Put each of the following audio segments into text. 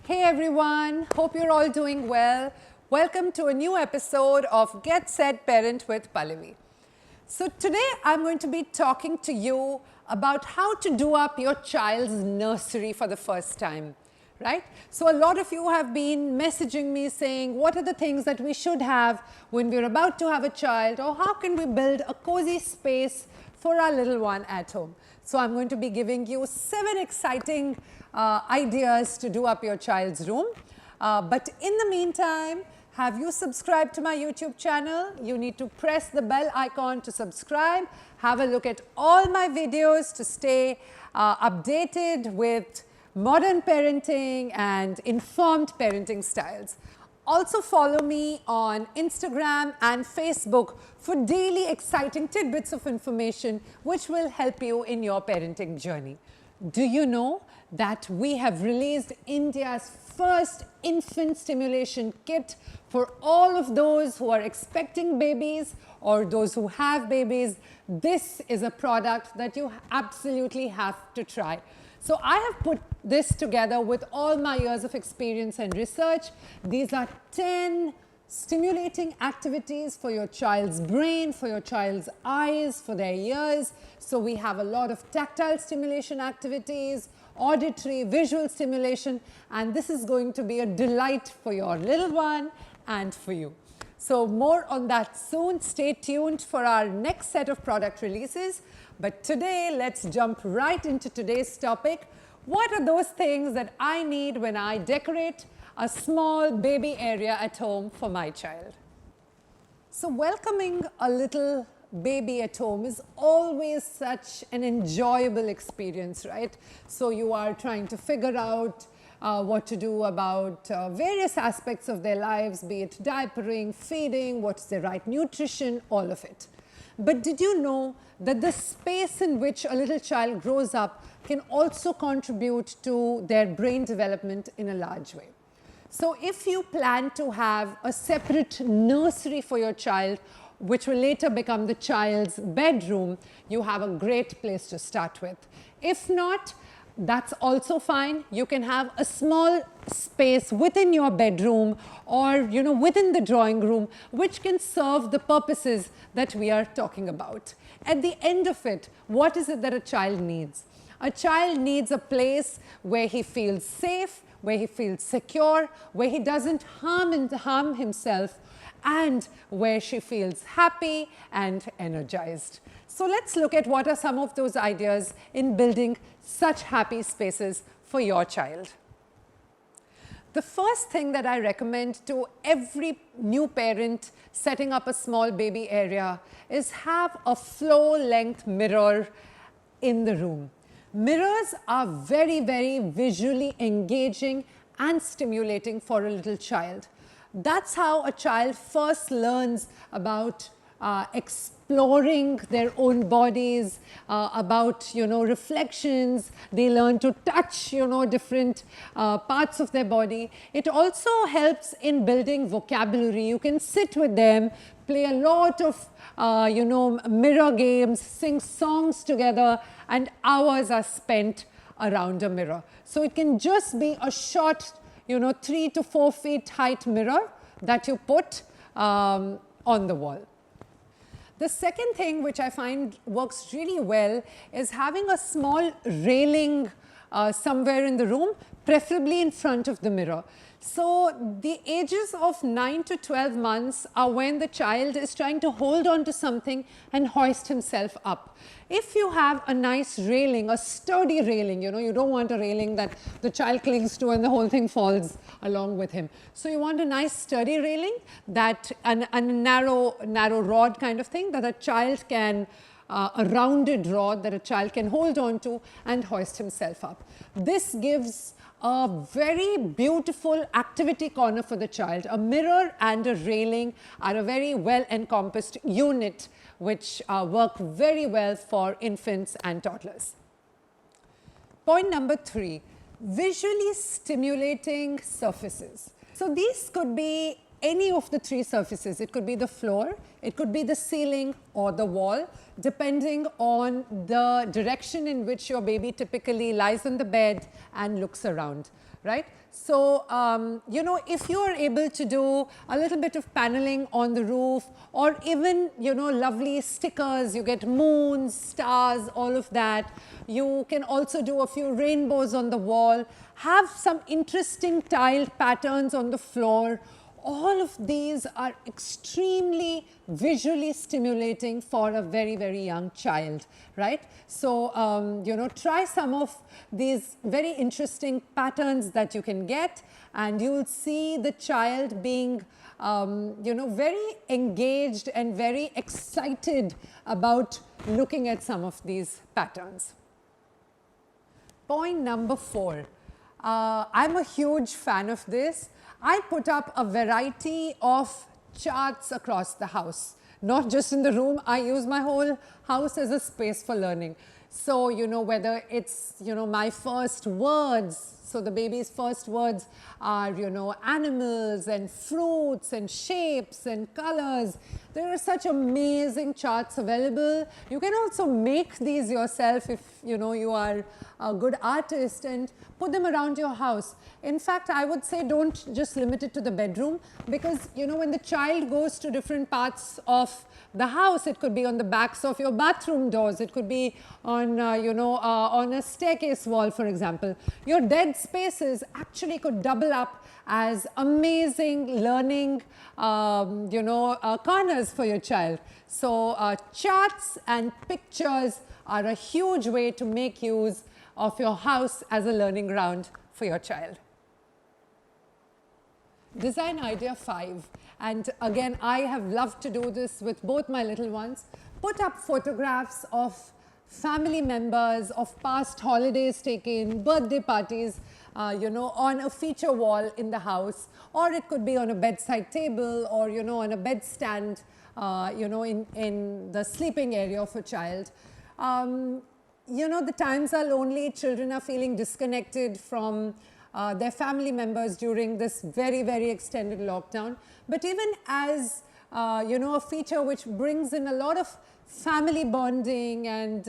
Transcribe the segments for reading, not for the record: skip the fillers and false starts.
Hey everyone, hope you're all doing well. Welcome to a new episode of Get Set Parent with Pallavi. So today I'm going to be talking to you about how to do up your child's nursery for the first time, right? So a lot of you have been messaging me saying what are the things that we should have when we're about to have a child, or how can we build a cozy space for our little one at home. So I'm going to be giving you 7 exciting ideas to do up your child's room. But in the meantime, have you subscribed to my YouTube channel? You need to press the bell icon to subscribe. Have a look at all my videos to stay updated with modern parenting and informed parenting styles. Also follow me on Instagram and Facebook for daily exciting tidbits of information which will help you in your parenting journey. Do you know that we have released India's first infant stimulation kit for all of those who are expecting babies or those who have babies? This is a product that you absolutely have to try. So I have put this together with all my years of experience and research. These are 10 stimulating activities for your child's brain, for your child's eyes, for their ears. So we have a lot of tactile stimulation activities, auditory, visual stimulation, and this is going to be a delight for your little one and for you. So more on that soon. Stay tuned for our next set of product releases. But today, let's jump right into today's topic. What are those things that I need when I decorate a small baby area at home for my child? So welcoming a little baby at home is always such an enjoyable experience, right? So you are trying to figure out what to do about various aspects of their lives, be it diapering, feeding, what's the right nutrition, all of it. But did you know that the space in which a little child grows up can also contribute to their brain development in a large way? So if you plan to have a separate nursery for your child, which will later become the child's bedroom, you have a great place to start with. If not, that's also fine. You can have a small space within your bedroom or within the drawing room, which can serve the purposes that we are talking about. At the end of it, what is it that a child needs? A child needs a place where he feels safe, where he feels secure, where he doesn't harm himself, and where she feels happy and energized. So let's look at what are some of those ideas in building such happy spaces for your child. The first thing that I recommend to every new parent setting up a small baby area is have a floor-length mirror in the room. Mirrors are very, very visually engaging and stimulating for a little child. That's how a child first learns about exploring their own bodies, about reflections. They learn to touch different parts of their body. It also helps in building vocabulary. You can sit with them, play a lot of mirror games, sing songs together, and hours are spent around a mirror. So it can just be a short 3 to 4 feet height mirror that you put on the wall. The second thing which I find works really well is having a small railing somewhere in the room, preferably in front of the mirror. So the ages of 9 to 12 months are when the child is trying to hold on to something and hoist himself up. If you have a nice railing, a sturdy railing, you don't want a railing that the child clings to and the whole thing falls along with him. So you want a nice sturdy railing, that a narrow rod kind of thing that a child can a rounded rod that a child can hold on to and hoist himself up. This gives a very beautiful activity corner for the child. A mirror and a railing are a very well encompassed unit which work very well for infants and toddlers. Point number 3, visually stimulating surfaces. So these could be any of the 3 surfaces. It could be the floor, it could be the ceiling or the wall, depending on the direction in which your baby typically lies on the bed and looks around. right? So, if you are able to do a little bit of paneling on the roof, or even, lovely stickers, you get moons, stars, all of that. You can also do a few rainbows on the wall, have some interesting tiled patterns on the floor. All of these are extremely visually stimulating for a very, very young child, right? So, try some of these very interesting patterns that you can get, and you will see the child being, very engaged and very excited about looking at some of these patterns. Point number 4. I'm a huge fan of this. I put up a variety of charts across the house, not just in the room. I use my whole house as a space for learning. So, whether it's, my first words, so the baby's first words are, animals and fruits and shapes and colors. There are such amazing charts available. You can also make these yourself if, you are a good artist, and put them around your house. In fact, I would say don't just limit it to the bedroom, because, when the child goes to different parts of the house, it could be on the backs of your bathroom doors, it could be on, on a staircase wall, for example. Your dead spaces actually could double up as amazing learning, corners for your child. So, charts and pictures are a huge way to make use of your house as a learning ground for your child. Design idea 5, and again, I have loved to do this with both my little ones. Put up photographs of family members, of past holidays taken, birthday parties, on a feature wall in the house, or it could be on a bedside table, or, on a bedstand, in the sleeping area of a child. The times are lonely, children are feeling disconnected from their family members during this very, very extended lockdown. But even as, a feature which brings in a lot of family bonding and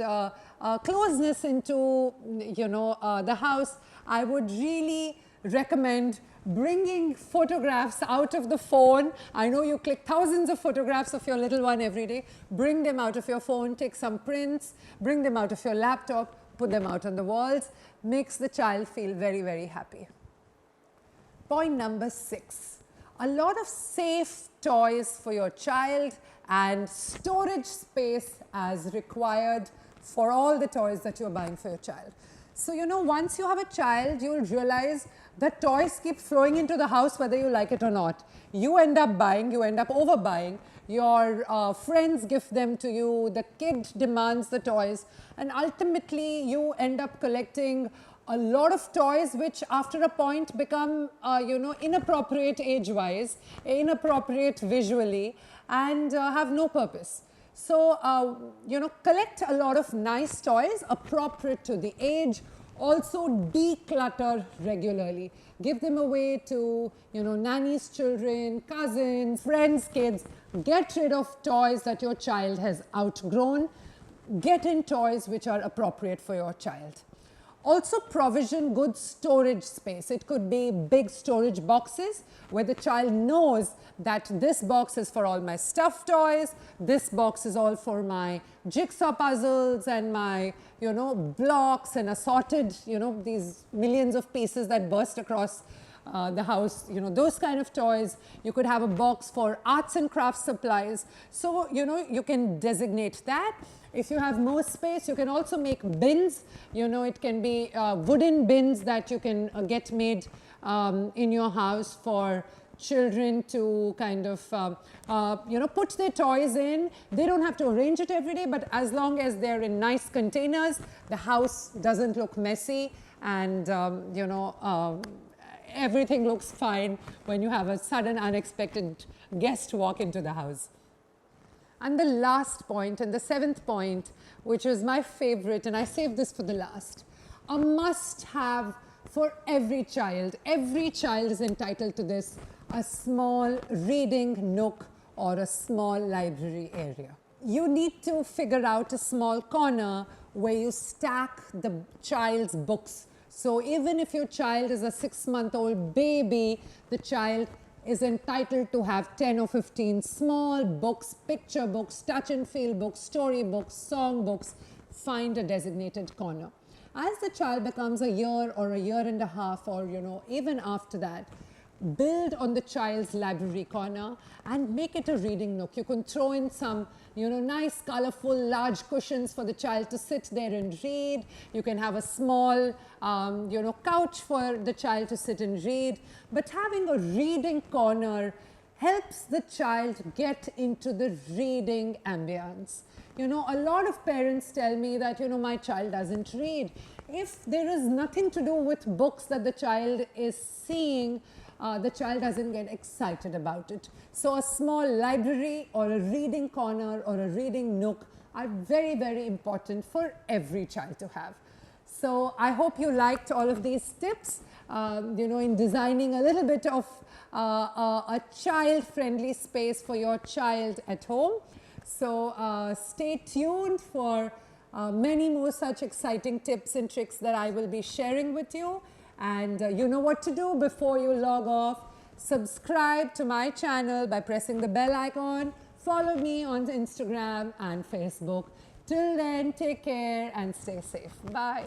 closeness into, the house, I would really recommend bringing photographs out of the phone. I know you click thousands of photographs of your little one every day. Bring them out of your phone, take some prints, bring them out of your laptop, put them out on the walls. Makes the child feel very, very happy. Point number 6. A lot of safe toys for your child and storage space as required for all the toys that you're buying for your child. So, once you have a child, you'll realize that toys keep flowing into the house whether you like it or not. You end up buying, you end up overbuying. Your friends gift them to you, the kid demands the toys, and ultimately you end up collecting a lot of toys which after a point become, inappropriate age-wise, inappropriate visually, and have no purpose. So, collect a lot of nice toys appropriate to the age. Also declutter regularly. Give them away to, nanny's children, cousins, friends' kids. Get rid of toys that your child has outgrown. Get in toys which are appropriate for your child. Also provision good storage space. It could be big storage boxes where the child knows that this box is for all my stuffed toys, this box is all for my jigsaw puzzles and my, blocks and assorted, these millions of pieces that burst across the house, those kind of toys. You could have a box for arts and crafts supplies. So, you can designate that. If you have more space, you can also make bins. It can be wooden bins that you can get made in your house for children to kind of, put their toys in. They don't have to arrange it every day, but as long as they're in nice containers, the house doesn't look messy, and, everything looks fine when you have a sudden unexpected guest walk into the house. And the last point, and the 7th point, which is my favorite, and I saved this for the last, a must-have for every child. Every child is entitled to this, a small reading nook or a small library area. You need to figure out a small corner where you stack the child's books. So even if your child is a 6-month-old baby, the child is entitled to have 10 or 15 small books, picture books, touch and feel books, story books, song books. Find a designated corner. As the child becomes a year or a year and a half, or even after that, build on the child's library corner and make it a reading nook. You can throw in some nice colorful large cushions for the child to sit there and read. You can have a small couch for the child to sit and read. But having a reading corner helps the child get into the reading ambience. A lot of parents tell me that my child doesn't read. If there is nothing to do with books that the child is seeing, the child doesn't get excited about it. So a small library or a reading corner or a reading nook are very, very important for every child to have. So I hope you liked all of these tips, in designing a little bit of a child-friendly space for your child at home. So stay tuned for many more such exciting tips and tricks that I will be sharing with you. And you know what to do before you log off. Subscribe to my channel by pressing the bell icon. Follow me on Instagram and Facebook. Till then, take care and stay safe. Bye.